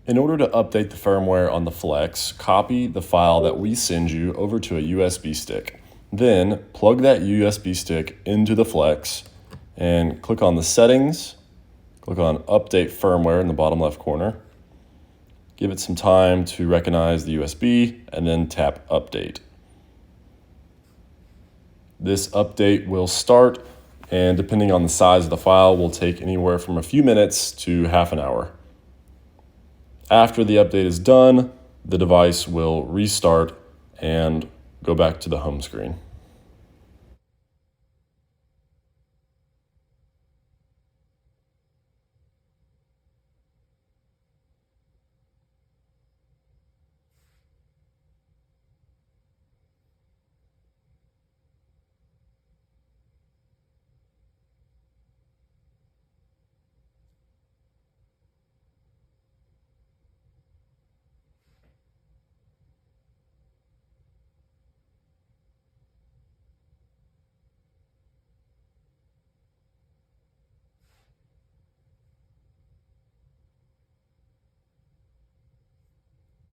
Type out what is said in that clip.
In order to update the firmware on the Flex, copy the file that we send you over to a USB stick. Then plug that USB stick into the Flex and click on the settings, click on update firmware in the bottom left corner. Give it some time to recognize the USB and then tap update. This update will start, and depending on the size of the file, will take anywhere from a few minutes to half an hour. After the update is done, the device will restart and go back to the home screen.